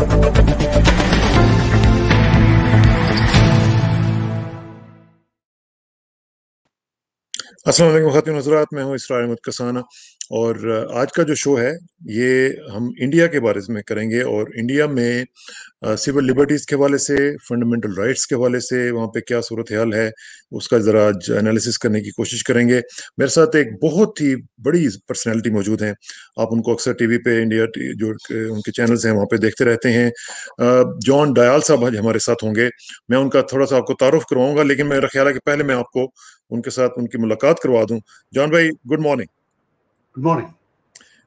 अस्सलाम वालेकुम ख़ातिन हज़रात, मैं हूँ इसरार अहमद कसाना और आज का जो शो है ये हम इंडिया के बारे में करेंगे और इंडिया में सिविल लिबर्टीज़ के हवाले से, फंडामेंटल राइट्स के हवाले से वहाँ पे क्या सूरत हाल है, उसका ज़रा आज एनालिसिस करने की कोशिश करेंगे। मेरे साथ एक बहुत ही बड़ी पर्सनैलिटी मौजूद हैं। आप उनको अक्सर टीवी पे इंडिया जो उनके चैनल्स हैं वहाँ पे देखते रहते हैं। जॉन डयाल साहब आज हमारे साथ होंगे। मैं उनका थोड़ा-सा आपको तारुफ़ करवाऊँगा, लेकिन मेरा ख़्याल है कि पहले मैं आपको उनके साथ उनकी मुलाकात करवा दूँ। जॉन भाई, good morning. Good morning.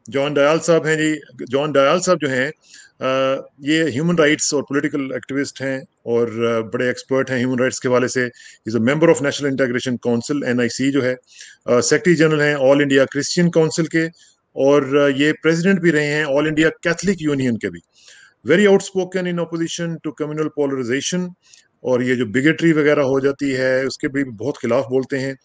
John Dayal साहब हैं जी। जॉन डयाल साहब जो हैं ये ह्यूमन राइट्स और पॉलिटिकल एक्टिविस्ट हैं और बड़े एक्सपर्ट हैं ह्यूमन राइट्स के हवाले से। Is a member of national integration council NIC जो है, सेक्रेटरी जनरल हैं ऑल इंडिया क्रिश्चियन काउंसिल के और ये प्रेसिडेंट भी रहे हैं ऑल इंडिया कैथलिक यूनियन के भी। Very outspoken in opposition to communal polarisation, और ये जो बिगेटरी वगैरह हो जाती है उसके भी बहुत खिलाफ बोलते हैं।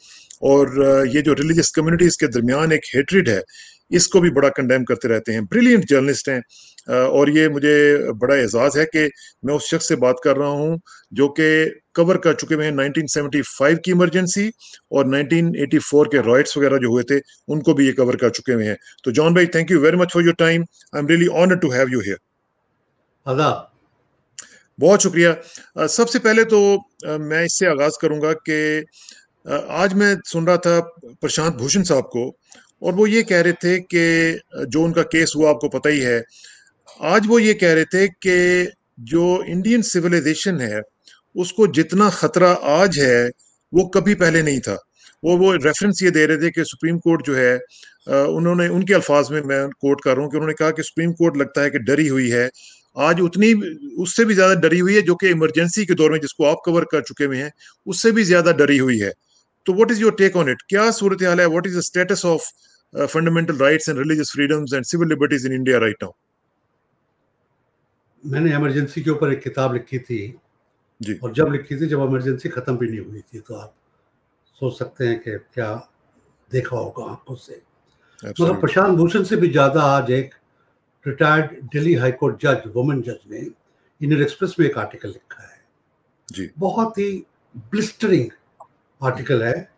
और ये जो रिलीजियस कम्युनिटीज़ के दरमियान एक हेट्रेड है, इसको भी बड़ा कंडेम करते रहते हैं। ब्रिलियंट जर्नलिस्ट हैं और ये मुझे बड़ा एजाज़ है कि मैं उस शख्स से बात कर रहा हूँ जो कि कवर कर चुके हुए हैं 1975 की इमरजेंसी और 1984 के रॉयट्स वगैरह जो हुए थे उनको भी ये कवर कर चुके हुए हैं। तो जॉन भाई, thank you very much for your time. I am really honoured to have you here. आदाब। बहुत शुक्रिया। सबसे पहले तो मैं इससे आगाज करूंगा कि आज मैं सुन रहा था प्रशांत भूषण साहब को और वो ये कह रहे थे कि जो उनका केस हुआ आपको पता ही है। आज वो ये कह रहे थे कि जो इंडियन सिविलाइजेशन है उसको जितना खतरा आज है वो कभी पहले नहीं था। वो रेफरेंस ये दे रहे थे कि सुप्रीम कोर्ट जो है उन्होंने, उनके अल्फाज में मैं कोट कर रहा हूँ कि उन्होंने कहा कि सुप्रीम कोर्ट लगता है कि डरी हुई है आज, उतनी उससे भी ज्यादा डरी हुई है जो कि इमरजेंसी के दौर में जिसको आप कवर कर चुके हुए हैं उससे भी ज्यादा डरी हुई है। तो what is your take on it? क्या सूरत हाल है? What is the status of fundamental rights and religious freedoms and civil liberties in India right now? मैंने इमरजेंसी के ऊपर एक किताब लिखी थी जी। और जब लिखी थी जब इमरजेंसी खत्म भी नहीं हुई थी, तो आप सोच सकते हैं कि क्या देखा होगा आंखों से। मगर प्रशांत भूषण से भी ज्यादा आज एक रिटायर्ड दिल्ली हाईकोर्ट जज, वुमेन जज ने इंडियन एक्सप्रेस में एक आर्टिकल लिखा है जी। बहुत ही ब्लिस्टरिंग आर्टिकल है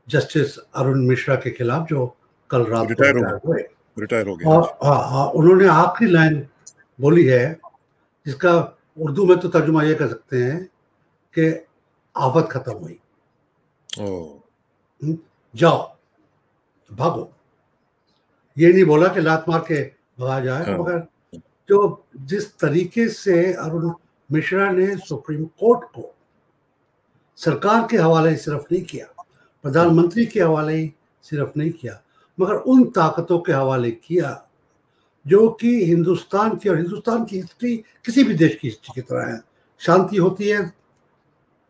जस्टिस अरुण मिश्रा के खिलाफ, जो कल रात को रिटायर हो गए। और उन्होंने आखिरी लाइन बोली है जिसका उर्दू में तो तर्जुमा ये कर सकते हैं कि आफत खत्म हुई, जाओ भागो। ये नहीं बोला कि लात मार के भगा जाए, मगर जो जिस तरीके से अरुण मिश्रा ने सुप्रीम कोर्ट को सरकार के हवाले सिर्फ नहीं किया, प्रधानमंत्री के हवाले ही सिर्फ नहीं किया, मगर उन ताकतों के हवाले किया जो कि हिंदुस्तान की और हिंदुस्तान की हिस्ट्री किसी भी देश की हिस्ट्री की तरह है। शांति होती है,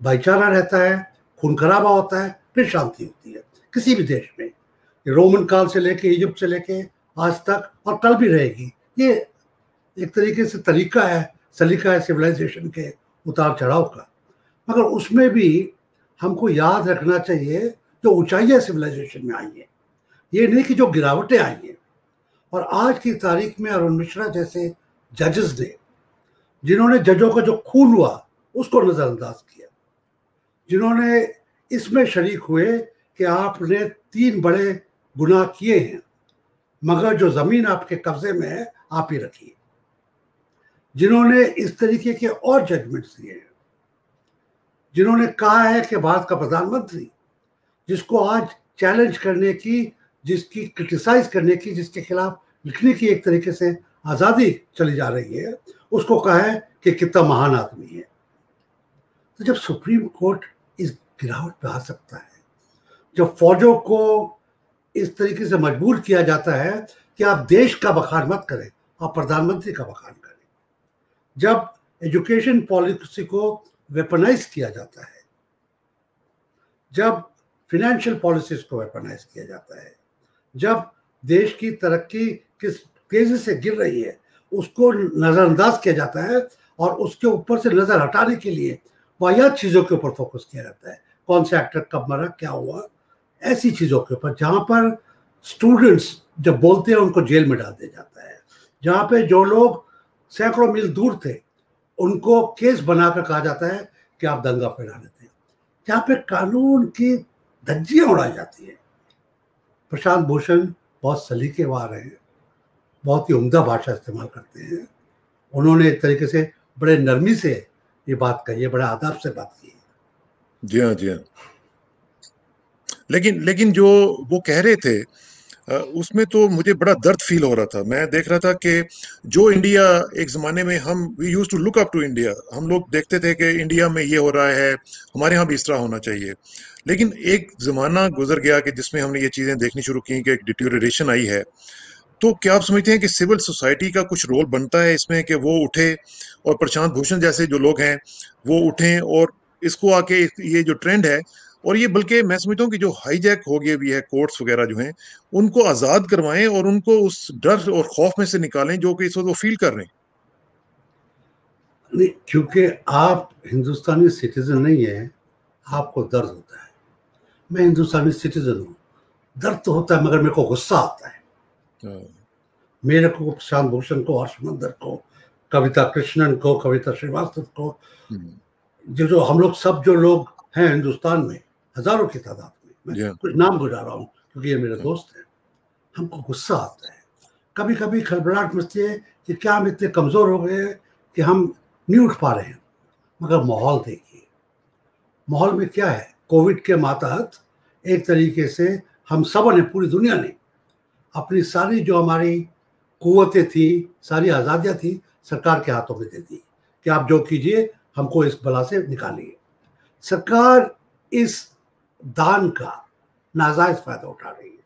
भाईचारा रहता है, खून खराबा होता है, फिर शांति होती है किसी भी देश में। रोमन काल से लेके इजिप्ट से लेके आज तक, और कल भी रहेगी। ये एक तरीके से तरीका है, सलीका है सिविलाइजेशन के उतार चढ़ाव का। मगर उसमें भी हमको याद रखना चाहिए जो ऊंचाइयां सिविलाइजेशन में आई है, ये नहीं कि जो गिरावटें आई हैं। और आज की तारीख में अरुण मिश्रा जैसे जजेस ने, जिन्होंने जजों का जो खून हुआ उसको नजरअंदाज किया, जिन्होंने इसमें शरीक हुए कि आपने 3 बड़े गुनाह किए हैं मगर जो जमीन आपके कब्जे में है आप ही रखिए, जिन्होंने इस तरीके के और जजमेंट्स दिए हैं, जिन्होंने कहा है कि भारत का प्रधानमंत्री जिसको आज चैलेंज करने की, जिसकी क्रिटिसाइज करने की, जिसके खिलाफ लिखने की एक तरीके से आज़ादी चली जा रही है, उसको कहा है कि कितना महान आदमी है। तो जब सुप्रीम कोर्ट इस गिरावट पे आ सकता है, जब फौजों को इस तरीके से मजबूर किया जाता है कि आप देश का बखान मत करें, आप प्रधानमंत्री का बखान करें, जब एजुकेशन पॉलिसी को वेपनाइज किया जाता है, जब फिनेंशियल पॉलिसीज को वेपनाइज किया जाता है, जब देश की तरक्की किस तेजी से गिर रही है उसको नजरअंदाज किया जाता है और उसके ऊपर से नजर हटाने के लिए वाहियात चीजों के ऊपर फोकस किया जाता है, कौन से एक्टर कब मरा, क्या हुआ, ऐसी चीजों के ऊपर, जहां पर स्टूडेंट्स जब बोलते हैं उनको जेल में डाल दिया जाता है, जहां पे जो लोग सैकड़ों मील दूर थे, उनको केस बनाकर कहा जाता है कि आप दंगा फैला देते हैं। यहाँ पे कानून की धज्जियां उड़ाई जाती है। प्रशांत भूषण बहुत सलीकेवार हैं, बहुत ही उम्दा भाषा इस्तेमाल करते हैं। उन्होंने एक तरीके से बड़े नरमी से ये बात कही है, बड़े आदाब से बात की है। जी हाँ, जी हाँ। लेकिन जो वो कह रहे थे उसमें तो मुझे बड़ा दर्द फील हो रहा था। मैं देख रहा था कि जो इंडिया एक ज़माने में हम we use to look up to India, हम लोग देखते थे कि इंडिया में ये हो रहा है, हमारे यहाँ भी इस तरह होना चाहिए। लेकिन एक ज़माना गुजर गया कि जिसमें हमने ये चीज़ें देखनी शुरू की कि एक डिटेरियोरेशन आई है। तो क्या आप समझते हैं कि सिविल सोसाइटी का कुछ रोल बनता है इसमें कि वो उठे और प्रशांत भूषण जैसे जो लोग हैं वो उठें और इसको आके ये जो ट्रेंड है, और ये बल्कि मैं समझता हूँ कि जो हाईजैक हो गए भी है कोर्ट्स वगैरह जो हैं, उनको आज़ाद करवाएं और उनको उस डर और खौफ में से निकालें जो कि इस वक्त वो फील कर रहे हैं। नहीं, क्योंकि आप हिंदुस्तानी सिटीजन नहीं है, आपको दर्द होता है। मैं हिंदुस्तानी सिटीजन हूँ, दर्द तो होता है, मगर मेरे को गुस्सा आता है। मेरे को प्रशांत भूषण को, हर्ष मंदर को, कविता कृष्णन को, कविता श्रीवास्तव को, जो हम लोग सब जो लोग हैं हिंदुस्तान में हजारों की तादाद में, मैं कुछ नाम गुजार रहा हूँ क्योंकि ये मेरे दोस्त हैं, हमको गुस्सा आता है। कभी कभी खलबलाहट मचती है कि क्या हम इतने कमजोर हो गए हैं कि हम नहीं उठ पा रहे हैं। मगर माहौल देखिए, माहौल में क्या है। कोविड के मातहत एक तरीके से हम सब ने, पूरी दुनिया ने अपनी सारी जो हमारी कुव्वतें थी, सारी आज़ादियाँ थी, सरकार के हाथों में दे दी कि आप जो कीजिए, हमको इस बला से निकालिए। सरकार इस दान का नाजायज फायदा उठा रही है।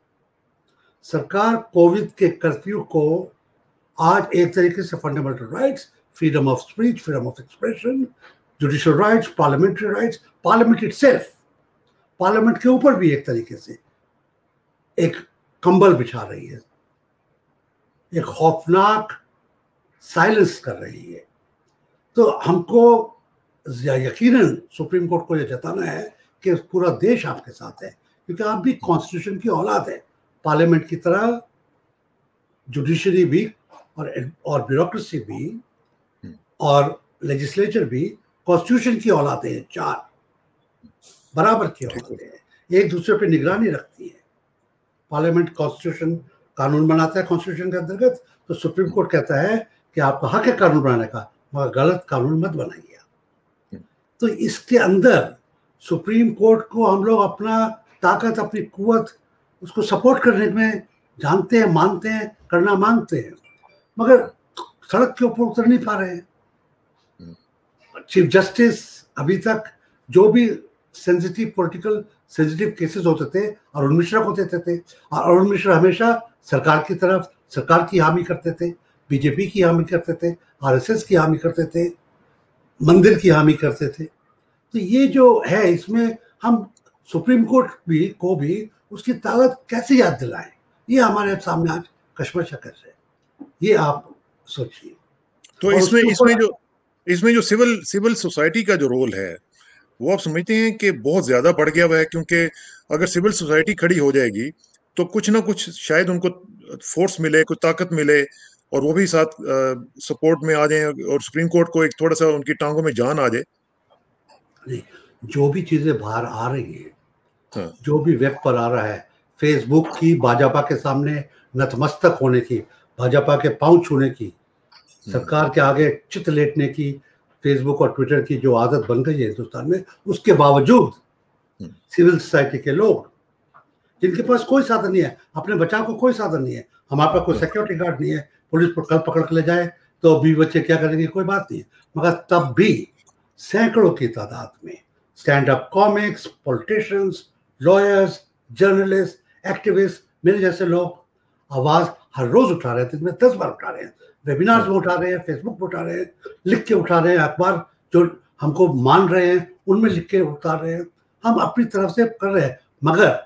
सरकार कोविड के कर्फ्यू को आज एक तरीके से fundamental rights, freedom of speech, freedom of expression, judicial rights, parliamentary rights, parliament itself, parliament के ऊपर भी एक तरीके से एक कंबल बिछा रही है, एक खौफनाक साइलेंस कर रही है। तो हमको यकीनन सुप्रीम कोर्ट को यह जताना है कि पूरा देश आपके साथ है, क्योंकि आप भी कॉन्स्टिट्यूशन की औलाद है। पार्लियामेंट की तरह जुडिशरी भी और ब्यूरोक्रेसी भी और लेजिस्लेचर भी कॉन्स्टिट्यूशन की औलादें हैं, चार बराबर की औलादें हैं, एक दूसरे पे निगरानी रखती है। पार्लियामेंट कॉन्स्टिट्यूशन कानून बनाता है कॉन्स्टिट्यूशन के अंतर्गत, तो सुप्रीम कोर्ट कहता है कि आपका हक है कानून बनाने का, मगर गलत कानून मत बनाइए। तो इसके अंदर सुप्रीम कोर्ट को हम लोग अपना ताकत, अपनी कुव्वत, उसको सपोर्ट करने में जानते हैं, मानते हैं, करना मांगते हैं, मगर सड़क के ऊपर उतर नहीं पा रहे हैं। चीफ जस्टिस अभी तक जो भी सेंसिटिव पॉलिटिकल सेंसिटिव केसेस होते थे अरुण मिश्रा को देते थे, और अरुण मिश्रा हमेशा सरकार की तरफ, सरकार की हामी करते थे, बीजेपी की हामी करते थे, आरएसएस की हामी करते थे, मंदिर की हामी करते थे। तो ये जो है, इसमें हम सुप्रीम कोर्ट को भी उसकी ताकत कैसे याद दिलाएं, ये हमारे सामने आज कश्मकश है। ये आप सोचिए। तो इसमें जो सिविल सोसाइटी का जो रोल है, वो आप समझते हैं कि बहुत ज्यादा बढ़ गया हुआ है? क्योंकि अगर सिविल सोसाइटी खड़ी हो जाएगी तो कुछ ना कुछ शायद उनको फोर्स मिले, कुछ ताकत मिले, और वो भी साथ सपोर्ट में आ जाए, और सुप्रीम कोर्ट को एक थोड़ा सा उनकी टांगों में जान आ जाए। नहीं, जो भी चीजें बाहर आ रही है, हाँ, जो भी वेब पर आ रहा है, फेसबुक की भाजपा के सामने नतमस्तक होने की, भाजपा के पांव छूने की, सरकार के आगे चित लेटने की, फेसबुक और ट्विटर की जो आदत बन गई है हिंदुस्तान में, उसके बावजूद सिविल सोसाइटी के लोग, जिनके पास कोई साधन नहीं है, अपने बचाव को कोई साधन नहीं है, हमारे पास कोई सिक्योरिटी गार्ड नहीं है, पुलिस कल पकड़ के ले जाए तो भी बच्चे क्या करेंगे, कोई बात नहीं है, मगर तब भी सैकड़ों की तादाद में stand up comics, politicians, lawyers, journalist, activist, मेरे जैसे लोग आवाज हर रोज उठा रहे थे, इसमें 10 बार उठा रहे हैं, वेबिनार्स में उठा रहे हैं, फेसबुक पे उठा रहे हैं, लिख के उठा रहे हैं, अखबार जो हमको मान रहे हैं उनमें लिख के उठा रहे हैं, हम अपनी तरफ से कर रहे हैं। मगर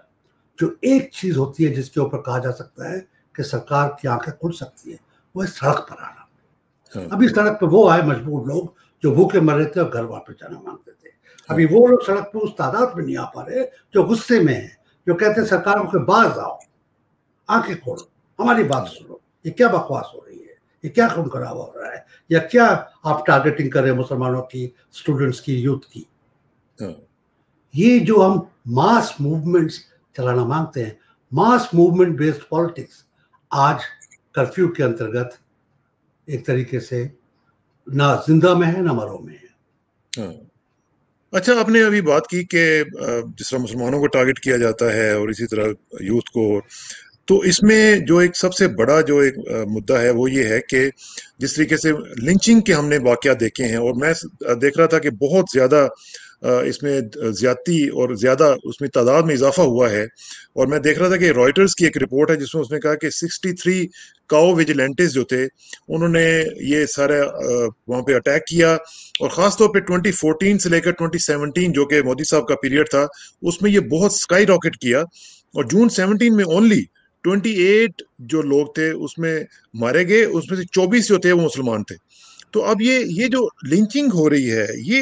जो एक चीज होती है जिसके ऊपर कहा जा सकता है कि सरकार की आंखें खुल सकती है, वो है सड़क पर आना। अभी सड़क पर वो आए मजबूर लोग जो भूखे मर रहे थे और घर वापस जाना मांगते थे। अभी वो लोग सड़क पर उस तादाद में नहीं आ पा रहे जो गुस्से में है, जो कहते हैं सरकार के बाज आओ, आंखें खोलो, हमारी बात सुनो, ये क्या बकवास हो रही है, ये क्या खून खराब हो रहा है, या क्या आप टारगेटिंग कर रहे हैं मुसलमानों की, स्टूडेंट्स की, यूथ की। ये जो हम मास मूवमेंट्स चलाना मांगते हैं, मास मूवमेंट बेस्ड पॉलिटिक्स, आज कर्फ्यू के अंतर्गत एक तरीके से ना जिंदा में है ना मरो में है। अच्छा, आपने अभी बात की कि जिस तरह मुसलमानों को टारगेट किया जाता है और इसी तरह यूथ को, तो इसमें जो एक सबसे बड़ा जो एक मुद्दा है वो ये है कि जिस तरीके से लिंचिंग के हमने वाकया देखे हैं, और मैं देख रहा था कि बहुत ज़्यादा इसमें ज्यादती और ज़्यादा उसमें तादाद में इजाफा हुआ है। और मैं देख रहा था कि रॉयटर्स की एक रिपोर्ट है जिसमें उसने कहा कि 63 काओ विजिलेंटेस जो थे उन्होंने ये सारे वहाँ पे अटैक किया, और ख़ास तौर पे 2014 से लेकर 2017 जो कि मोदी साहब का पीरियड था उसमें ये बहुत स्काई रॉकेट किया। और जून 17 में ओनली 28 जो लोग थे उसमें मारे गए, उसमें से 24 जो थे वो मुसलमान थे। तो अब ये जो लिंचिंग हो रही है, ये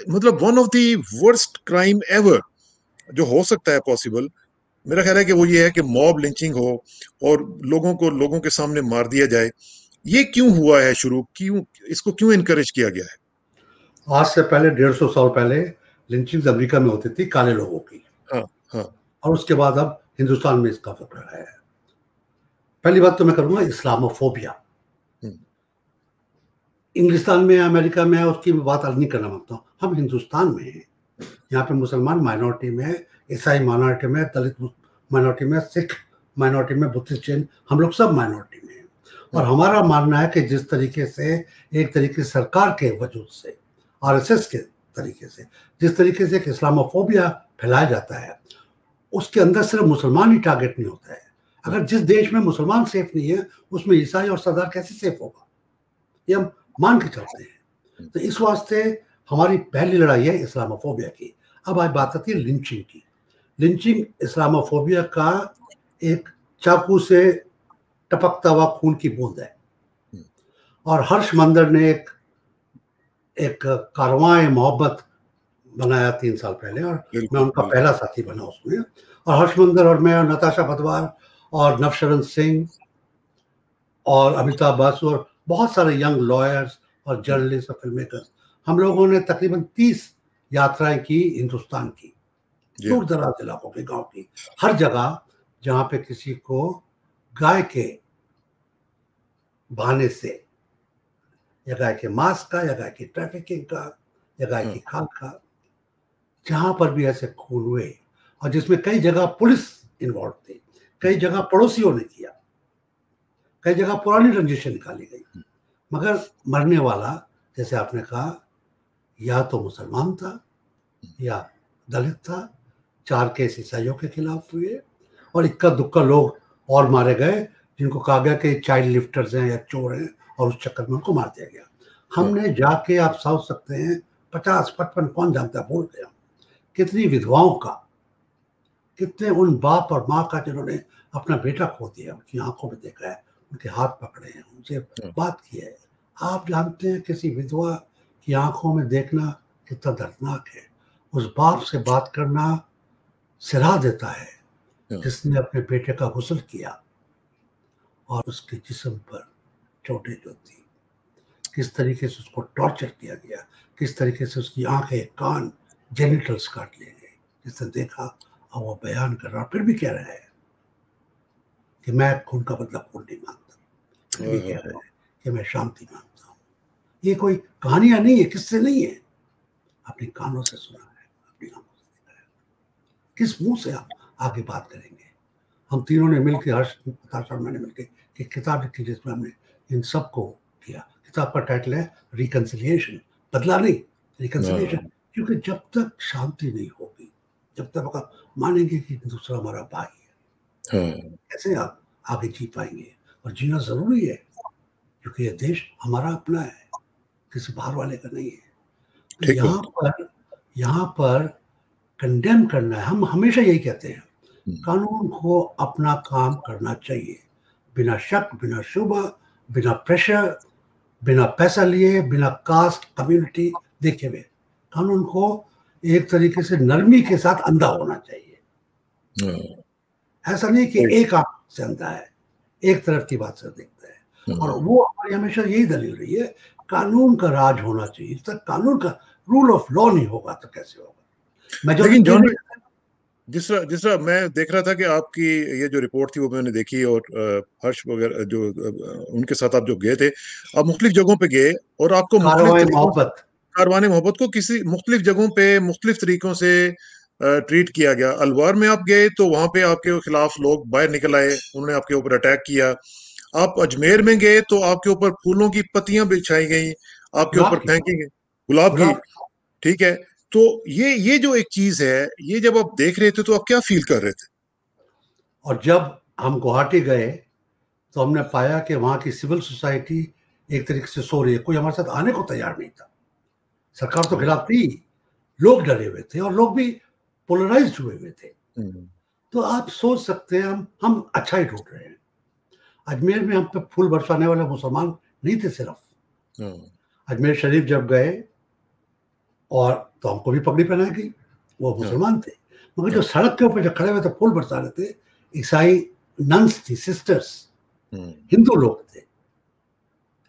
मतलब one of the worst crime ever जो हो सकता है पॉसिबल, मेरा ख्याल है कि वो ये है कि मॉब लिंचिंग हो और लोगों को लोगों के सामने मार दिया जाए। ये क्यों हुआ है शुरू, क्यों इसको क्यों इनकरेज किया गया है? आज से पहले 150 साल पहले लिंचिंग अमेरिका में होती थी काले लोगों की, हाँ हाँ, और उसके बाद अब हिंदुस्तान में इसका फैक्टर है। पहली बात तो मैं करूंगा इस्लामोफोबिया। इंग्लिस्तान में, अमेरिका में उसकी बात आज नहीं करना मांगता हूँ, हम हिंदुस्तान में हैं। यहाँ पे मुसलमान माइनॉरिटी में, ईसाई माइनॉरिटी में, दलित माइनॉरिटी में, सिख माइनॉरिटी में, बुद्धिस्ट जैन, हम लोग सब माइनॉरिटी में हैं। और हमारा मानना है कि जिस तरीके से एक तरीके से सरकार के वजूद से, आरएसएस के तरीके से, जिस तरीके से एक इस्लामोफोबिया फैलाया जाता है, उसके अंदर सिर्फ मुसलमान ही टारगेट नहीं होता है। अगर जिस देश में मुसलमान सेफ नहीं है उसमें ईसाई और सरदार कैसे सेफ होगा, ये हम मान के चलते हैं। तो इस वास्ते हमारी पहली लड़ाई है इस्लामोफोबिया की। अब आज बात आती है लिंचिंग की। लिंचिंग इस्लामोफोबिया का एक चाकू से टपकता हुआ खून की बूंद है। और हर्ष मंदर ने एक कारवां मोहब्बत बनाया 3 साल पहले, और मैं उनका पहला साथी बना उसमें। और हर्ष मंदर और मैं और नताशा बदवार और नवशरण सिंह और अमिताभ बासु और बहुत सारे यंग लॉयर्स और जर्नलिस्ट और फिल्म मेकर्स, हम लोगों ने तकरीबन 30 यात्राएं की हिंदुस्तान की, दूर दराज इलाकों के, गांव की, हर जगह जहां पे किसी को गाय के बहाने से, या गाय के मांस का, या गाय की ट्रैफिकिंग का, या गाय की खाल का, जहां पर भी ऐसे खून हुए, और जिसमें कई जगह पुलिस इन्वॉल्व थी, कई जगह पड़ोसियों ने किया, कई जगह पुरानी रंजिशें निकाली गई, मगर मरने वाला, जैसे आपने कहा, या तो मुसलमान था या दलित था। 4 केस ईसाइयों के खिलाफ हुए, और इक्का दुक्का लोग और मारे गए जिनको कहा गया कि चाइल्ड लिफ्टर्स हैं या चोर हैं, और उस चक्कर में उनको मार दिया गया। हमने जाके, आप सोच सकते हैं, 50-55 कौन जानता है, भूल गया, कितनी विधवाओं का, कितने उन बाप और माँ का जिन्होंने अपना बेटा खो दिया, उनकी आंखों में देखा है, उनके हाथ पकड़े हैं, उनसे बात की है। आप जानते हैं किसी विधवा की आंखों में देखना कितना दर्दनाक है। उस बाप से बात करना सिरा देता है जिसने अपने बेटे का गुस्ल किया और उसके जिस्म पर चोटें जो थी, किस तरीके से उसको टॉर्चर किया गया, किस तरीके से उसकी आंखें, कान, जेनिटल्स काट लिए गए। जिसने देखा और वो बयान कर रहा, फिर भी कह रहा है कि मैं खून का बदला खून नहीं मांगता, फिर भी कह रहा है कि मैं शांति मांगता हूँ। ये कोई कहानियां नहीं है, किससे नहीं है, अपने कानों से सुना है, अपनी आंखों से देखा है। किस मुंह से आप आगे बात करेंगे? हम तीनों ने मिलकर, हर्ष, नताशा और मैंने मिलकर एक किताब लिखी जिसमें हमने इन सबको किया। किताब का टाइटल है रिकंसिलिएशन, बदला नहीं, रिकंसिलिएशन। क्योंकि जब तक शांति नहीं होगी, जब तक आप मानेंगे कि दूसरा हमारा भाई है, कैसे आप आगे जी पाएंगे? और जीना जरूरी है, क्योंकि ये देश हमारा अपना है, किसी बाहर वाले का नहीं है। तो यहाँ पर कंडेम करना है। हम हमेशा यही कहते हैं, कानून को अपना काम करना चाहिए, बिना शक, बिना शुबा, बिना प्रेशर, बिना पैसा लिए, बिना कास्ट कम्युनिटी देखे हुए। कानून को एक तरीके से नरमी के साथ अंधा होना चाहिए। ऐसा नहीं कि एक आंख से अंधा है, एक तरफ की बात से देखता है। और वो हमारी हमेशा यही दलील रही है, कानून का राज होना चाहिए। इस तक कानून का रूल ऑफ लॉ नहीं होगा तो कैसे होगा। लेकिन जॉन, जिस तरह मैं देख रहा था कि आपकी ये जो रिपोर्ट थी वो मैंने देखी, और हर्ष वगैरह जो उनके साथ आप जो गए थे, आप मुख्तलिफ जगहों पे गए और आपको कारवान मोहब्बत को किसी मुख्तलिफ जगहों पे मुख्तलिफ तरीकों से ट्रीट किया गया। अलवार में आप गए तो वहां पे आपके खिलाफ लोग बाहर निकल आए, उन्होंने आपके ऊपर अटैक किया। आप अजमेर में गए तो आपके ऊपर फूलों की पत्तियां बिछाई गई, आपके ऊपर फेंकी गई, गुलाब की, ठीक है। तो ये जो एक चीज है, ये जब आप देख रहे थे तो आप क्या फील कर रहे थे? और जब हम गुवाहाटी गए तो हमने पाया कि वहां की सिविल सोसाइटी एक तरीके से सो रही है, कोई हमारे साथ आने को तैयार नहीं था। सरकार तो खिलाफ थी, लोग डरे हुए थे और लोग भी पोलराइज्ड हुए हुए थे। तो आप सोच सकते हैं हम अच्छा ही ढूंढ रहे हैं। अजमेर में हम पे फूल बरसाने वाले मुसलमान नहीं थे सिर्फ। अजमेर शरीफ जब गए और तो हमको भी पगड़ी पहनाई गई, वो मुसलमान थे, मगर जो सड़क के ऊपर जो खड़े हुए थे फूल बरसा रहे थे, ईसाई नन्स थी, सिस्टर्स, हिंदू लोग थे।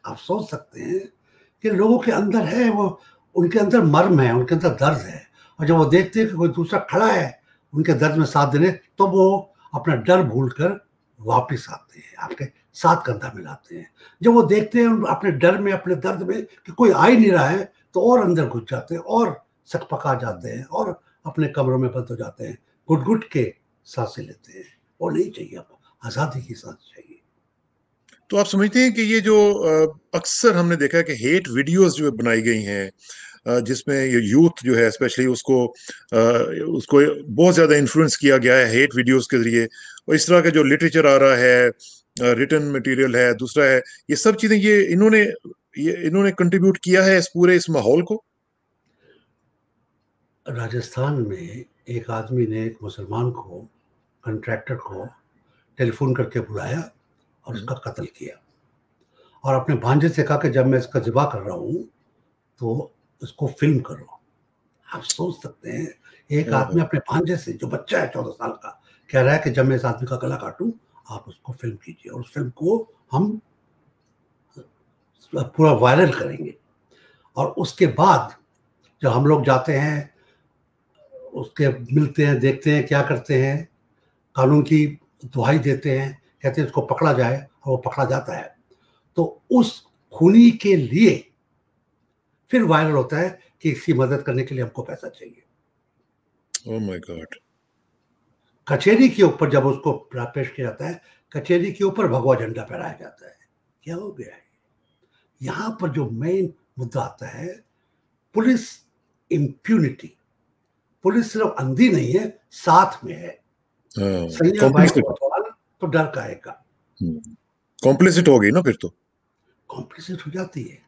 आप सोच सकते हैं कि लोगों के अंदर है वो, उनके अंदर मर्म है, उनके अंदर दर्द है, और जब वो देखते हैं कि कोई दूसरा खड़ा है उनके दर्द में साथ देने, तो वो अपना डर भूलकर वापस आते हैं, आपके साथ कंधा मिलाते हैं। जब वो देखते हैं अपने डर में, अपने दर्द में कि कोई आ ही नहीं रहा है, तो और अंदर घुस जाते हैं और सकपका जाते हैं और अपने कमरों में बंद हो जाते हैं, घुट घुट के सांसें लेते हैं। वो नहीं चाहिए, आपको आज़ादी की सांस चाहिए। तो आप समझते हैं कि ये जो अक्सर हमने देखा है कि हेट वीडियोस जो बनाई गई हैं, जिसमें ये यूथ जो है स्पेशली उसको बहुत ज्यादा इन्फ्लुएंस किया गया है हेट वीडियोस के जरिए, और इस तरह का जो लिटरेचर आ रहा है, रिटन मटेरियल है, दूसरा है, ये सब चीजें ये इन्होंने कंट्रीब्यूट किया है इस माहौल को। राजस्थान में एक आदमी ने एक मुसलमान को, कंट्रैक्टर को टेलीफोन करके बुलाया और उसका कत्ल किया, और अपने भांजे से कहा कि जब मैं इसका ज़िबा कर रहा हूँ तो इसको फिल्म करो। आप सोच सकते हैं, एक आदमी अपने भांजे से, जो बच्चा है 14 साल का, कह रहा है कि जब मैं इस आदमी का गला काटूं आप उसको फिल्म कीजिए, और उस फिल्म को हम पूरा वायरल करेंगे। और उसके बाद जब हम लोग जाते हैं, उसके मिलते हैं, देखते हैं क्या करते हैं, कानून की दुहाई देते हैं, कहते हैं उसको पकड़ा जाए, और वो पकड़ा जाता है, तो उस खूनी के लिए फिर वायरल होता है कि इसकी मदद करने के लिए हमको पैसा चाहिए। Oh my god. कचेरी के ऊपर जब उसको पेश किया जाता है, कचेरी के ऊपर भगवा झंडा फहराया जाता है। क्या हो गया है? यहां पर जो मेन मुद्दा आता है, पुलिस इम्प्यूनिटी। पुलिस सिर्फ अंधी नहीं है, साथ में है। तो डर का है का कॉम्प्लिसिट हो गई ना, फिर तो कॉम्प्लिसिट हो जाती है।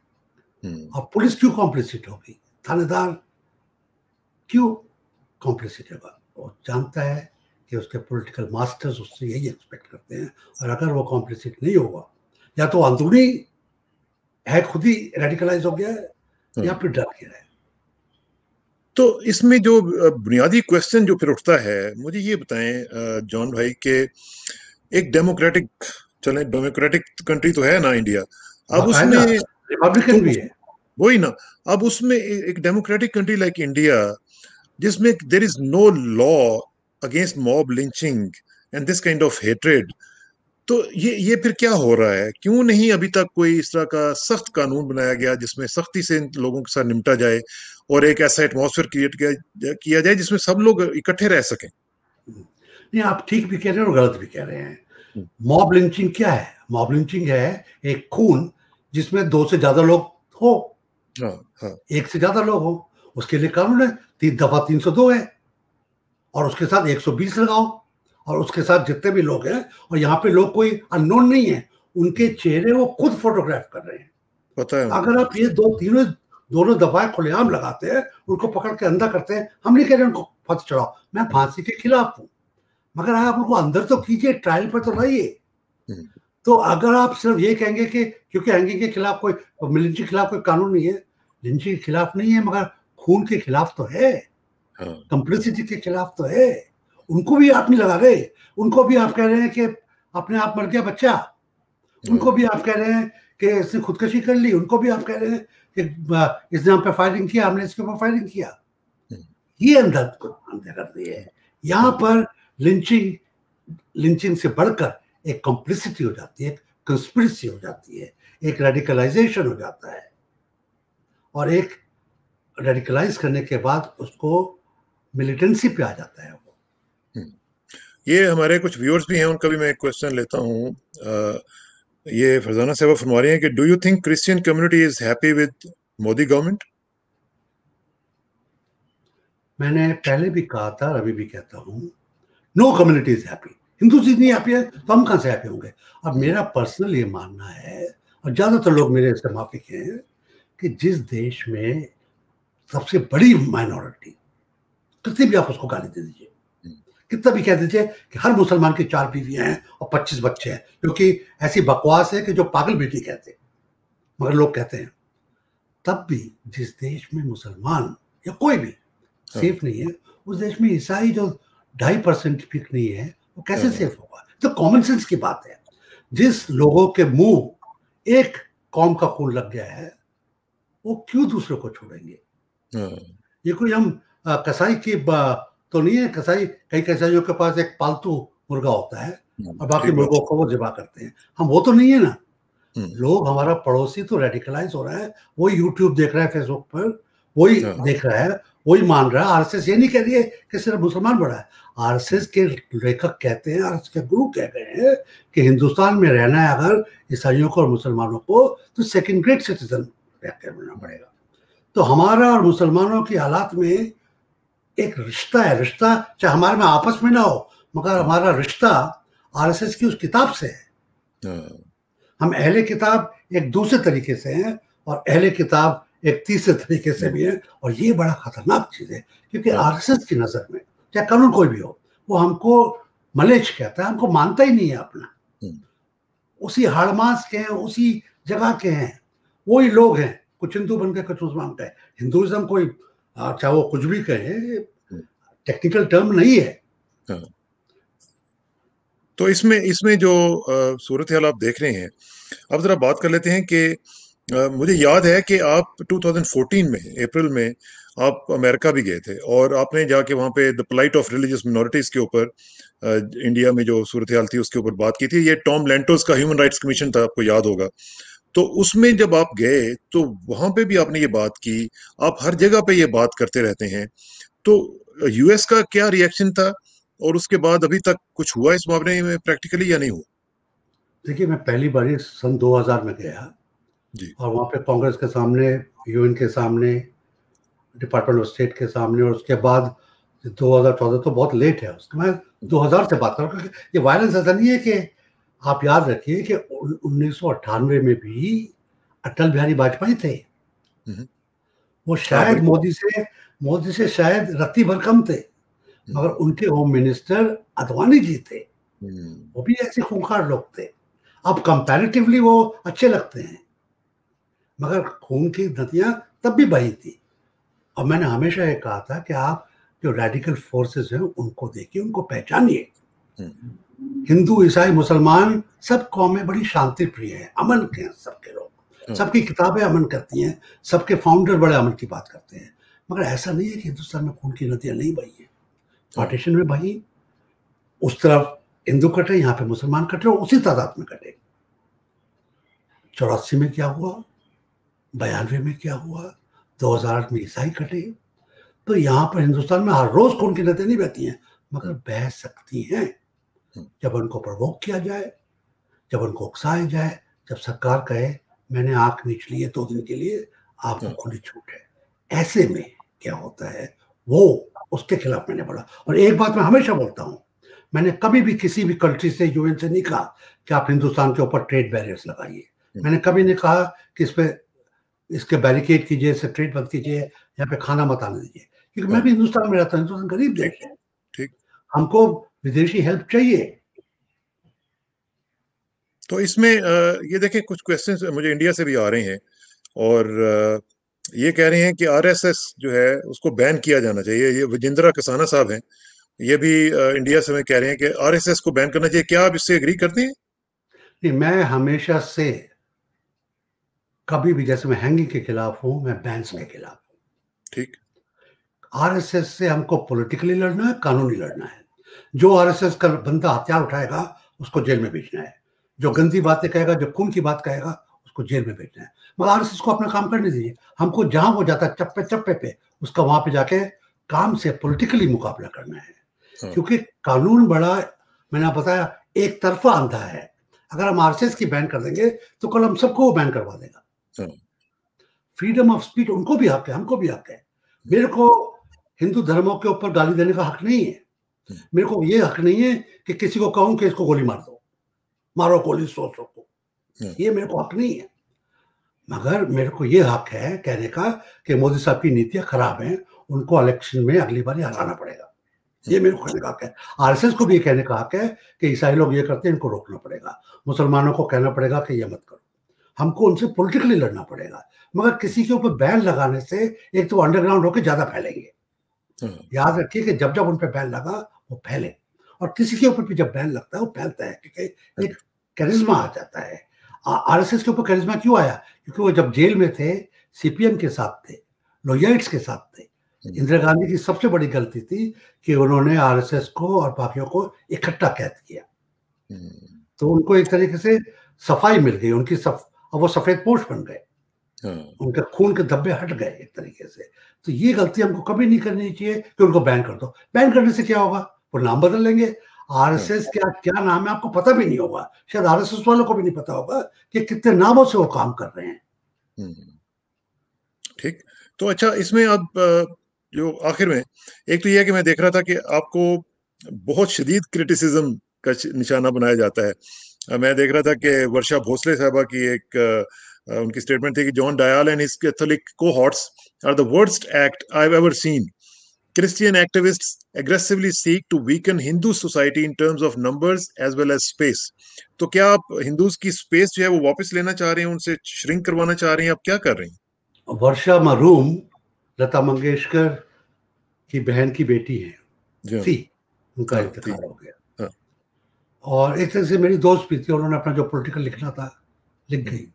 और पुलिस क्यों कॉम्प्लिसिट होगी? थानेदार क्यों कॉम्प्लिसिट होगा? वो जानता है कि उसके पॉलिटिकल मास्टर्स उससे यही एक्सपेक्ट करते हैं, और अगर वो कॉम्प्लिसिट नहीं होगा, या तो अंदरूनी है, खुद ही रेडिकलाइज हो गया है, या फिर डर गया है। तो इसमें जो बुनियादी क्वेश्चन जो फिर उठता है, मुझे ये बताएं जॉन भाई, के एक डेमोक्रेटिक कंट्री तो है ना इंडिया, अब उसमें रिपब्लिकन भी है, वही ना, अब उसमें एक डेमोक्रेटिक कंट्री लाइक इंडिया, जिसमें there is no law against mob lynching and this kind of hatred, तो ये फिर क्या हो रहा है? क्यों नहीं अभी तक कोई इस तरह का सख्त कानून बनाया गया जिसमें सख्ती से इन लोगों के साथ निपटा जाए, और एक ऐसा एटमॉस्फेयर क्रिएट किया जाए जिसमें सब लोग इकट्ठे रह सकें? नहीं, आप ठीक भी कह रहे हैं और गलत भी कह रहे हैं। मॉब लिंचिंग क्या है? मॉब लिंचिंग है एक खून जिसमें 2 से ज्यादा लोग हो, एक से ज्यादा लोग हो, उसके लिए कानून है, 3 दफा 302 है, और उसके साथ 120 लगाओ, और उसके साथ जितने भी लोग हैं, और यहाँ पे लोग कोई अननोन नहीं है, उनके चेहरे वो खुद फोटोग्राफ कर रहे हैं, पता है। अगर आप ये दोनों दफाएं खुलेआम लगाते हैं, उनको पकड़ के अंधा करते हैं, हम नहीं कह रहे उनको फांसी चढ़ाओ, मैं फांसी के खिलाफ हूँ, मगर आप उनको अंदर तो कीजिए, ट्रायल पर तो लाइए। तो अगर आप सिर्फ ये कहेंगे कि क्योंकि हैंगिंग के खिलाफ कोई, लिंचिंग के खिलाफ कोई कानून नहीं है, लिंचिंग के खिलाफ नहीं है, मगर खून के खिलाफ तो है, कंप्लिसिटी के खिलाफ तो है। उनको भी आप नहीं लगा रहे, उनको भी आप कह रहे हैं कि अपने आप मर गया बच्चा, उनको भी आप कह रहे हैं कि इसने खुदकशी कर ली, उनको भी आप कह रहे हैं कि इसने हम पे फायरिंग किया, हमने इसके ऊपर फायरिंग किया। ये अंदर को अंदर कर रही है। यहाँ पर लिंचिंग से बढ़कर एक कॉम्प्लिसिटी हो जाती है, एक कंस्पिरेसी हो जाती है, एक रेडिकलाइजेशन हो जाता है, और एक रेडिकलाइज करने के बाद उसको मिलिटेंसी पे आ जाता है वो। ये हमारे कुछ व्यूअर्स भी हैं, उनका भी मैं एक क्वेश्चन लेता हूँ। ये फरजाना साहब फरमा रही हैं कि do you think Christian community is happy with Modi government? मैंने पहले भी कहा था, अभी भी कहता हूँ, no community is happy. Hindu चीज नहीं हैप्पी है तो हम कहां से हैप्पी होंगे? अब मेरा पर्सनल ये मानना है, और ज्यादातर लोग मेरे इससे माफिक हैं, कि जिस देश में सबसे बड़ी माइनॉरिटी, कितनी भी आप उसको गाली दे दीजिए, कितना भी कह दीजिए कि हर मुसलमान की 4 बीवियां हैं और 25 बच्चे हैं, क्योंकि ऐसी बकवास है कि जो पागल भी नहीं कहते मगर लोग कहते हैं, तब भी जिस देश में मुसलमान या कोई भी सेफ नहीं है, उस देश में ईसाई जो 2.5% भी नहीं है, वो कैसे सेफ होगा? तो कॉमन सेंस की बात है। जिस लोगों के मुंह एक कौम का खून लग गया है, वो क्यों दूसरे को छोड़ेंगे? ये कोई हम कसाई की तो नहीं है। कई कसाईयों के पास एक पालतू मुर्गा होता है और बाकी मुर्गों को वो ज़िबा करते हैं। हम वो तो नहीं है ना। लोग, हमारा पड़ोसी तो रेडिकलाइज हो रहा है, वही यूट्यूब देख रहा है, फेसबुक पर वही देख रहा है, वही मान रहा है। आरएसएस ये नहीं कह रही है कि सिर्फ मुसलमान बड़ा है। आरएसएस के लेखक कहते हैं, आरएसएस के गुरु कह गए हैं कि हिंदुस्तान में रहना है अगर ईसाइयों को और मुसलमानों को, तो सेकंड ग्रेड सिटीजन रहना पड़ेगा। तो हमारा और मुसलमानों की हालात में एक रिश्ता है। रिश्ता चाहे हमारे में आपस में ना हो, मगर हमारा रिश्ता आरएसएस की उस किताब से है। हम अहले किताब एक दूसरे तरीके से हैं और अहले किताब एक तीसरे तरीके से भी है, और ये बड़ा खतरनाक चीज है, क्योंकि आरएसएस की नजर में चाहे कानून कोई भी हो, वो हमको मलेच कहता है, हमको मानता ही नहीं है अपना। उसी हाड़मास के हैं, उसी जगह के हैं, वही लोग हैं। कुछ हिंदू बन के कुछ मुसलमान कहे। हिंदुइज्म कोई चाहे वो कुछ भी कहे, टेक्निकल टर्म नहीं है। तो इसमें जो सूरत हाल आप देख रहे हैं, अब जरा बात कर लेते हैं कि मुझे याद है कि आप 2014 में अप्रैल में आप अमेरिका भी गए थे, और आपने जाके वहाँ पे द प्लाइट ऑफ रिलीजियस मिनॉरिटीज के ऊपर इंडिया में जो सूरत हाल थी उसके ऊपर बात की थी। ये टॉम लैंटोस का ह्यूमन राइट्स कमीशन था, आपको याद होगा। तो उसमें जब आप गए तो वहां पे भी आपने ये बात की, आप हर जगह पे ये बात करते रहते हैं। तो यूएस का क्या रिएक्शन था, और उसके बाद अभी तक कुछ हुआ इस मामले में प्रैक्टिकली या नहीं हुआ? देखिए, मैं पहली बार सन 2000 में गया जी। और वहाँ पे कांग्रेस के सामने, यूएन के सामने, डिपार्टमेंट ऑफ स्टेट के सामने, और उसके बाद 2014 तो बहुत लेट है, उसके मैं 2000 से बात कर रहा हूँ। ये वायलेंस ऐसा नहीं है कि, आप याद रखिए कि 1998 में भी अटल बिहारी वाजपेयी थे। वो शायद मोदी से शायद रत्ती भर कम थे, मगर उनके होम मिनिस्टर अडवाणी जी थे, वो भी ऐसे खूंखार लोग थे। अब कंपैरेटिवली वो अच्छे लगते हैं, मगर खून की नदियां तब भी बही थी। और मैंने हमेशा ये कहा था कि आप जो रेडिकल फोर्सेस हैं उनको देखिए, उनको पहचानिए। हिंदू, ईसाई, मुसलमान, सब कौमें बड़ी शांति प्रिय हैं, अमन के हैं सबके लोग, सबकी किताबें अमन करती हैं, सबके फाउंडर बड़े अमन की बात करते हैं। मगर ऐसा नहीं है कि हिंदुस्तान में खून की नदियां नहीं बही हैं। पार्टीशन में बही, उस तरफ हिंदू कटे, यहाँ पे मुसलमान कटे, और उसी तादाद में कटे। 84 में क्या हुआ, 92 में क्या हुआ, 2008 में ईसाई कटे। तो यहाँ पर हिंदुस्तान में हर रोज खून की नदियां नहीं बहती हैं, मगर बह सकती हैं जब उनको प्रवोक किया जाए, जब उनको उकसाया जाए, जब सरकार कहे मैंने आंख नीच ली है 2 दिन के लिए, आपको खुली छूट है। ऐसे में क्या होता है, वो उसके खिलाफ मैंने बोला। और एक बात मैं हमेशा बोलता हूं, मैंने कभी भी किसी भी कंट्री से, यूएन से नहीं कहा कि आप हिंदुस्तान के ऊपर ट्रेड बैरियर्स लगाइए। मैंने कभी नहीं कहा कि इसके बैरिकेड कीजिए, इससे ट्रेड बंद कीजिए, यहाँ पे खाना मत आने दीजिए, क्योंकि मैं भी हिंदुस्तान में रहता हूँ। हिंदुस्तान गरीब देश है, ठीक। हमको विदेशी हेल्प चाहिए। तो इसमें ये देखें, कुछ क्वेश्चंस मुझे इंडिया से भी आ रहे हैं, और ये कह रहे हैं कि आरएसएस जो है उसको बैन किया जाना चाहिए। ये विजेंद्रा कसाना साहब हैं, ये भी इंडिया से में कह रहे हैं कि आरएसएस को बैन करना चाहिए। क्या आप इससे एग्री करते हैं? नहीं, मैं हमेशा से कभी भी, जैसे मैं हैंगिंग के खिलाफ हूं, मैं बैंस के खिलाफ हूं। ठीक। आरएसएस से हमको पॉलिटिकली लड़ना है, कानूनी लड़ना है। जो आरएसएस का बंदा हथियार उठाएगा उसको जेल में भेजना है, जो गंदी बातें कहेगा, जो खून की बात कहेगा, उसको जेल में भेजना है। मगर आरएसएस को अपना काम करने दीजिए। हमको जहां वो जाता है चप्पे चप्पे पे, उसका वहां पे जाके काम से पॉलिटिकली मुकाबला करना है। क्योंकि कानून बड़ा, मैंने आप बताया, एक तरफा अंधा है। अगर हम आरएसएस की बैन कर देंगे तो कल हम सबको बैन करवा देगा। फ्रीडम ऑफ स्पीच उनको भी हक है, हमको भी हक है। मेरे को हिंदू धर्मों के ऊपर गाली देने का हक नहीं है। मेरे को ये हक नहीं है कि किसी को कहूं कि इसको गोली मार दो, मारो गोली 100 को, ये मेरे को हक नहीं है। मगर मेरे को ये हक है कहने का कि मोदी साहब की नीतियां खराब हैं, उनको इलेक्शन में अगली बार हराना पड़ेगा। ये मेरे को कहने का हक है। आरएसएस को भी ये कहने का हक है कि ईसाई लोग ये करते हैं, इनको रोकना पड़ेगा। मुसलमानों को कहना पड़ेगा कि ये मत करो। हमको उनसे पॉलिटिकली लड़ना पड़ेगा। मगर किसी के ऊपर बैन लगाने से एक तो अंडरग्राउंड होकर ज्यादा फैलेंगे। याद रखिए कि जब जब उन पर बैन लगा वो फैले, और किसी के ऊपर भी जब बैन लगता है वो फैलता है, क्योंकि एक करिश्मा आ जाता है। आरएसएस के ऊपर करिश्मा क्यों आया? क्योंकि वो जब जेल में थे, सीपीएम के साथ थे, लोहियाइट्स के साथ थे। इंदिरा गांधी की सबसे बड़ी गलती थी कि उन्होंने आरएसएस को और बाकियों को इकट्ठा कैद किया, तो उनको एक तरीके से सफाई मिल गई उनकी, अब वो सफेद पोश बन गए, उनके खून के धब्बे हट गए एक तरीके से। तो ये गलती हमको कभी नहीं करनी चाहिए कि उनको बैन कर दो। बैन करने से क्या होगा? वो नाम बदल लेंगे। आरएसएस क्या नाम है आपको पता भी नहीं होगा, शायद आरएसएस वालों को भी नहीं पता होगा कि कितने नामों से वो काम कर रहे हैं। ठीक। तो अच्छा, इसमें अब जो आखिर में एक तो यह कि मैं देख रहा था कि आपको बहुत शदीद क्रिटिसिज्म का निशाना बनाया जाता है। मैं देख रहा था कि वर्षा भोसले साहबा की एक उनकी स्टेटमेंट थी कि John Dayal and his Catholic cohorts are the worst act I have ever seen. Christian activists aggressively seek to weaken Hindu society in terms of numbers as well as space. तो क्या आप हिंदूज की space जो है वो वापस लेना चाह रहे हैं, उनसे श्रिंक करवाना चाह रहे हैं, आप क्या कर रहे हैं? वर्षा मरूम लता मंगेशकर की बहन की बेटी है, थी, उनका इंतकाल हो गया। और एक तरह से मेरी दोस्त भी थी, उन्होंने अपना जो पॉलिटिकल लिखना था लिख गई।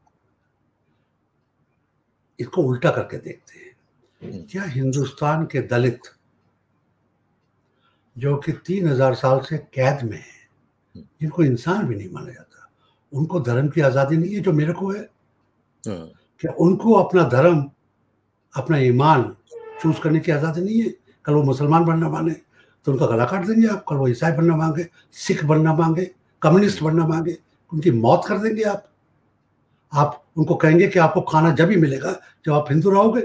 इसको उल्टा करके देखते हैं, क्या हिंदुस्तान के दलित जो कि 3000 साल से कैद में है, जिनको इंसान भी नहीं माना जाता, उनको धर्म की आजादी नहीं है जो मेरे को है? क्या उनको अपना धर्म, अपना ईमान चूज करने की आजादी नहीं है? कल वो मुसलमान बनना मांगे तो उनका गला काट देंगे आप, कल वो ईसाई बनना मांगे, सिख बनना मांगे, कम्युनिस्ट बनना मांगे, उनकी मौत कर देंगे आप उनको कहेंगे कि आपको खाना जब ही मिलेगा जब आप हिंदू रहोगे।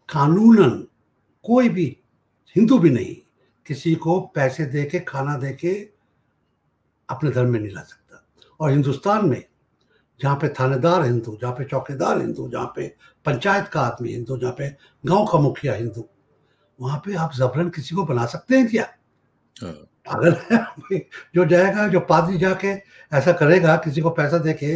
कानूनन कोई भी हिंदू भी नहीं किसी को पैसे दे के, खाना दे के अपने धर्म में नहीं ला सकता। और हिंदुस्तान में जहाँ पे थानेदार हिंदू, जहाँ पे चौकीदार हिंदू, जहाँ पे पंचायत का आदमी हिंदू, जहाँ पे गांव का मुखिया हिंदू, वहां पे आप जबरन किसी को बना सकते हैं क्या? अगर जो जाएगा, जो पादरी जाके ऐसा करेगा, किसी को पैसा देके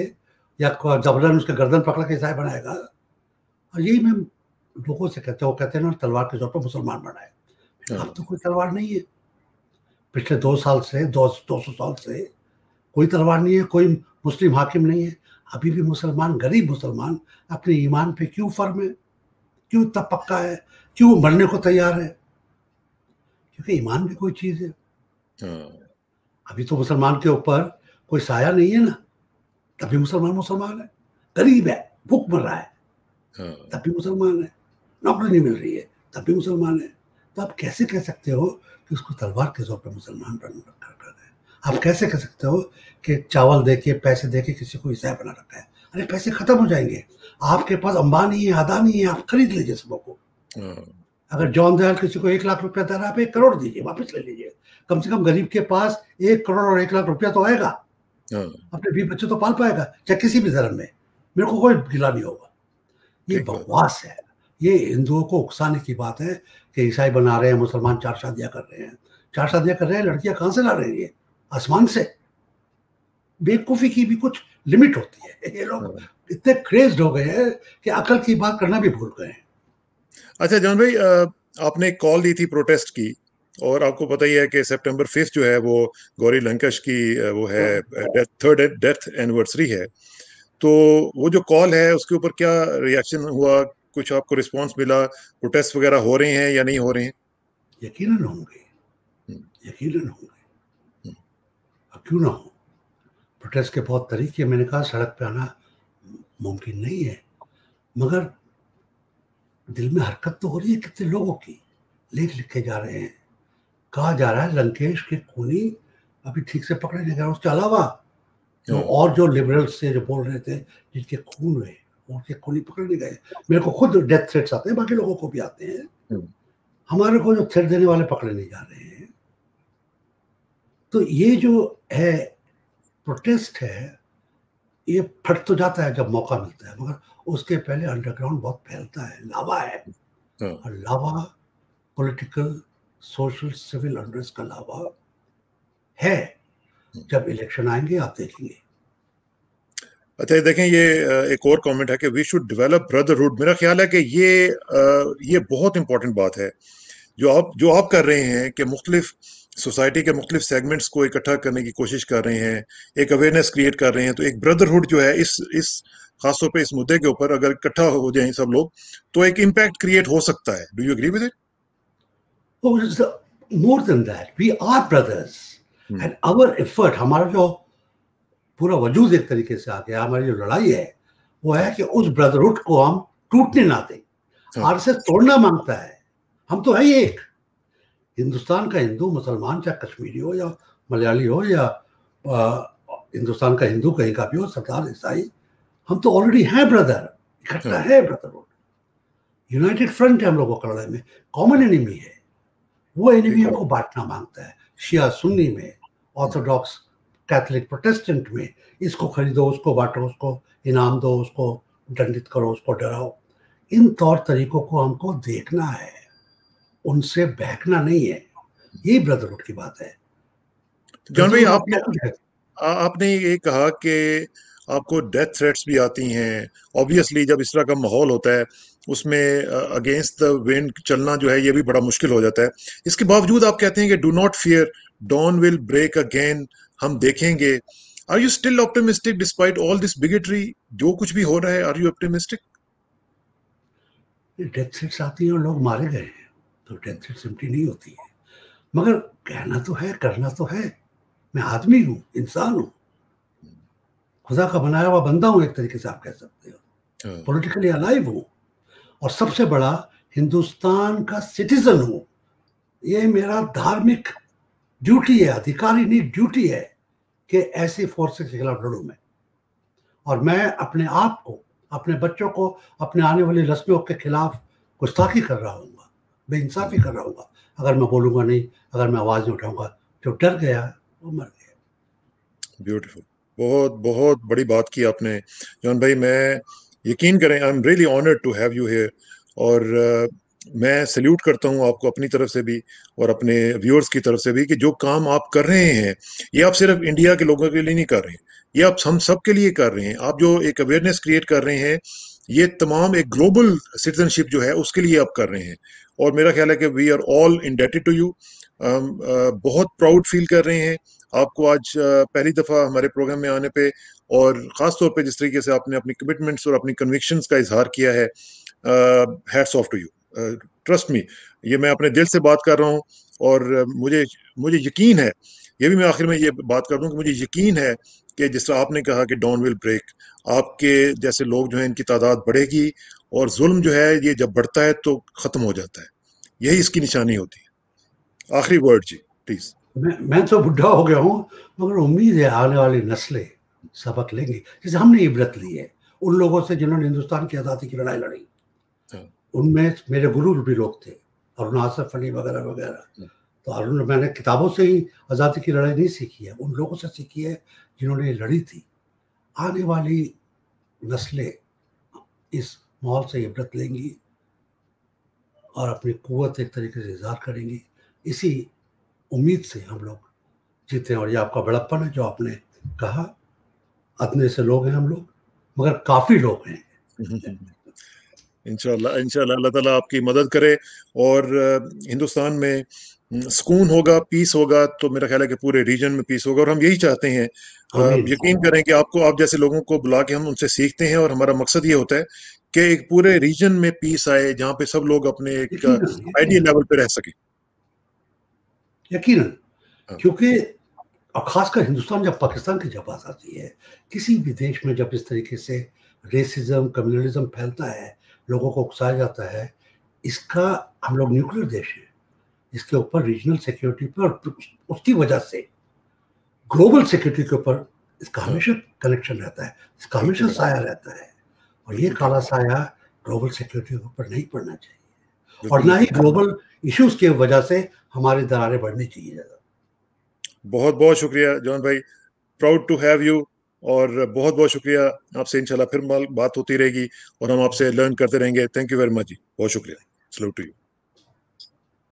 या जबरन उसके गर्दन पकड़ के ईसाई बनाएगा, और यही मैं लोगों से कहता हूँ, वो कहते हैं ना तलवार के जोर पर मुसलमान बनाए। अब तो कोई तलवार नहीं है, पिछले 200 साल से कोई तलवार नहीं है, कोई मुस्लिम हाकिम नहीं है। अभी भी मुसलमान, गरीब मुसलमान अपने ईमान पे क्यों फर्म है, क्यों इतना पक्का है, क्यों मरने को तैयार है? क्योंकि ईमान भी कोई चीज है। अभी तो मुसलमान के ऊपर कोई साया नहीं है ना, तभी मुसलमान है। गरीब है, भूख मर रहा है, तब भी मुसलमान है। नौकरी नहीं मिल रही है, तब भी मुसलमान है। तो आप कैसे कह सकते हो कि उसको तलवार के जोर पर मुसलमान बना रखा है? आप कैसे कह सकते हो कि चावल देके, पैसे देके किसी को ईसाई बना रखा है? अरे पैसे खत्म हो जाएंगे, आपके पास अंबानी है, अदानी है, आप खरीद लीजिए सबों को। अगर जॉन दयाल किसी को 1 लाख रुपया दे रहा है, आप 1 करोड़ दीजिए, वापस ले लीजिए। कम से कम गरीब के पास 1 करोड़ और 1 लाख रुपया तो आएगा, अपने 20 बच्चे तो पाल पाएगा, चाहे किसी भी धर्म में। मेरे को कोई गिला नहीं होगा। ये बकवास है, ये हिंदुओं को उकसाने की बात है कि ईसाई बना रहे हैं, मुसलमान 4 शादियां कर रहे हैं। 4 शादियां कर रहे हैं, लड़कियां कहां से ला रहे हैं? आसमान से। बेवकूफी की भी कुछ लिमिट होती है। ये लोग इतने क्रेज्ड हो गए हैं कि अकल की बात करना भी भूल गए हैं। अच्छा जॉन भाई, आपने कॉल दी थी प्रोटेस्ट की, और आपको पता ही है कि सितंबर 5 जो है वो गौरी लंकेश की वो है थर्ड डेथ एनिवर्सरी है। तो वो जो कॉल है उसके ऊपर क्या रिएक्शन हुआ, कुछ आपको रिस्पांस मिला, प्रोटेस्ट वगैरह हो रहे हैं या नहीं हो रहे हैं? यकीनन होंगे, यकीनन होंगे, अब क्यों ना हो। प्रोटेस्ट के बहुत तरीके, मैंने कहा सड़क पे आना मुमकिन नहीं है, मगर दिल में हरकत तो हो रही है कितने लोगों की, लेख लिखे जा रहे हैं। कहा जा रहा है लंकेश के खूनी अभी ठीक से पकड़े नहीं गए, उसके अलावा जो लिबरल्स थे जो बोल रहे थे जिनके खून हुए उनके खूनी पकड़ नहीं गए। मेरे को खुद डेथ थ्रेट्स आते हैं, बाकी लोगों को भी आते हैं, हमारे को जो थ्रेट देने वाले पकड़े नहीं जा रहे हैं। तो ये जो है प्रोटेस्ट है, ये फट तो जाता है जब मौका मिलता है, मगर उसके पहले अंडरग्राउंड बहुत फैलता है, लावा है। और लावा पॉलिटिकल सोशल सिविल अनरेस्ट का लावा है। जब इलेक्शन आएंगे आप देखेंगे। अच्छा देखें, ये एक और कमेंट है कि वी शुड डेवलप ब्रदरहुड। मेरा ख्याल है कि ये बहुत इंपॉर्टेंट बात है जो आप कर रहे हैं कि मुख्तलिफ सोसाइटी के मुख्तलिफ सेगमेंट्स को इकट्ठा करने की कोशिश कर रहे हैं, एक अवेयरनेस क्रिएट कर रहे हैं। तो एक ब्रदरहुड जो है इस खासतौर पे इस मुद्दे के ऊपर अगर इकट्ठा हो जाएं सब लोग तो एक इम्पैक्ट क्रिएट हो सकता है। Do you agree with it? More than that, we are brothers and our effort, हमारा जो पूरा वजूद एक तरीके से आ गया, हमारी जो लड़ाई है वो है कि उस ब्रदरहुड को हम टूटने ना दें। आरएसएस तोड़ना मांगता है, हम तो है ही एक। हिंदुस्तान का हिंदू मुसलमान, चाहे कश्मीरी हो या मलयाली हो या हिंदुस्तान का हिंदू कहीं का भी हो, सरदार ईसाई, हम तो ऑलरेडी हैं ब्रदर, इकट्ठा है ब्रदरहुड। यूनाइटेड फ्रंट है हम लोगों का लड़ाई में, कॉमन एनिमी है। वो एनिमी हमको बांटना मांगता है, शिया सुन्नी में, ऑर्थोडॉक्स कैथोलिक प्रोटेस्टेंट में। इसको खरीदो, उसको बांटो, उसको इनाम दो, उसको दंडित करो, उसको डराओ। इन तौर तरीकों को हमको देखना है, उनसे बहकना नहीं है। यही ब्रदरहुड की बात है। जॉन भाई, आपने ये कहा कि आपको डेथ थ्रेट्स भी आती हैं। ऑब्वियसली जब इस तरह का माहौल होता है उसमें अगेंस्ट द विंड चलना जो है ये भी बड़ा मुश्किल हो जाता है। इसके बावजूद आप कहते हैं कि do not fear, dawn will break again, हम देखेंगे। Are you still optimistic despite all this bigotry? जो कुछ भी हो रहा है, are you optimistic? Death threats आती है और लोग मारे गए हैं, तो डेथ थ्रेट्स एम्प्टी नहीं होती है। मगर कहना तो है, करना तो है। मैं आदमी हूँ, इंसान हूँ, खुदा का बनाया हुआ बंदा हूँ, एक तरीके से आप कह सकते हो। पॉलिटिकली अलाइव हूँ और सबसे बड़ा हिंदुस्तान का सिटीजन हूँ। ये मेरा धार्मिक ड्यूटी है, अधिकारी नहीं ड्यूटी है कि ऐसी फोर्सेस के खिलाफ लड़ूं मैं। और मैं अपने आप को, अपने बच्चों को, अपने आने वाली नस्लों के खिलाफ गुस्ताखी कर रहा हूँ, बेइंसाफी कर रहा हूँ अगर मैं बोलूंगा नहीं, अगर मैं आवाज नहीं उठाऊंगा। जो डर गया वो मर गया। ब्यूटीफुल, बहुत बहुत बड़ी बात की आपने जॉन भाई। मैं यकीन करें, I am really honoured to have you here. और मैं सल्यूट करता हूं आपको अपनी तरफ से भी और अपने व्यूअर्स की तरफ से भी कि जो काम आप कर रहे हैं ये आप सिर्फ इंडिया के लोगों के लिए नहीं कर रहे हैं, ये आप हम सब के लिए कर रहे हैं। आप जो एक अवेयरनेस क्रिएट कर रहे हैं ये तमाम एक ग्लोबल सिटीजनशिप जो है उसके लिए आप कर रहे हैं। और मेरा ख्याल है कि we are all indebted to you. बहुत प्राउड फील कर रहे हैं आपको आज पहली दफा हमारे प्रोग्राम में आने पे, और खास तौर पे जिस तरीके से आपने अपनी कमिटमेंट्स और अपनी कन्विक्शंस का इजहार किया है। Hats off to you, trust me, ये मैं अपने दिल से बात कर रहा हूँ। और मुझे यकीन है, ये भी मैं आखिर में ये बात कर दूं कि मुझे यकीन है कि जिस तरह आपने कहा कि डॉन विल ब्रेक, आपके जैसे लोग जो हैं इनकी तादाद बढ़ेगी और जुल्म जो है ये जब बढ़ता है तो खत्म हो जाता है। यही इसकी निशानी होती है। आखिरी वर्ड जी प्लीज। मैं तो बुढ़ा हो गया हूँ, मगर उम्मीद है आने वाली नस्लें सबक लेंगी, जैसे हमने इबरत ली है उन लोगों से जिन्होंने हिंदुस्तान की आज़ादी की लड़ाई लड़ी। उनमें मेरे गुरु भी लोग थे, अरुण आसफ अली वगैरह वगैरह। तो अरुण, मैंने किताबों से ही आज़ादी की लड़ाई नहीं सीखी है, उन लोगों से सीखी है जिन्होंने लड़ी थी। आने वाली नस्लें इस माहौल से इबरत लेंगी और अपनी कुव्वत एक तरीके से इजहार करेंगी। इसी उम्मीद से हम लोग जीते हैं। और ये आपका बड़प्पन है जो आपने कहा, अदने से लोग हैं हम लोग, मगर काफी लोग हैं। इंशाल्लाह इंशाल्लाह अल्लाह ताला आपकी मदद करे और हिंदुस्तान में सुकून होगा, पीस होगा, तो मेरा ख्याल है कि पूरे रीजन में पीस होगा, और हम यही चाहते हैं। आमीन। यकीन करें कि आप जैसे लोगों को बुला के हम उनसे सीखते हैं, और हमारा मकसद ये होता है कि एक पूरे रीजन में पीस आए, जहाँ पे सब लोग अपने एक यकीनन, आइडियल यकीनन, लेवल पे रह सके। यकीनन। हाँ, क्योंकि और खासकर हिंदुस्तान जब पाकिस्तान की जब बात आती है, किसी भी देश में जब इस तरीके से रेसिज्म, कम्युनलिज्म फैलता है, लोगों को उकसाया जाता है, इसका हम लोग न्यूक्लियर देश हैं, इसके ऊपर रीजनल सिक्योरिटी पर उसकी वजह से ग्लोबल सिक्योरिटी के ऊपर इसका हाँ, हमेशा कनेक्शन रहता है, इसका हमेशा बिल्कुल, साया रहता है। और ये बिल्कुल ठीक, काला साया ग्लोबल सिक्योरिटी के ऊपर नहीं पड़ना चाहिए, और बिल्कुल ना ही ठीक। ग्लोबल इश्यूज की वजह से हमारी दरारें बढ़नी चाहिए ज़्यादा। बहुत बहुत शुक्रिया जॉन भाई, प्राउड टू हैव यू। और बहुत बहुत शुक्रिया। आपसे इंशाल्लाह फिर बात होती रहेगी, और हम आपसे लर्न करते रहेंगे। Thank you very much ji, बहुत शुक्रिया। Salute to you.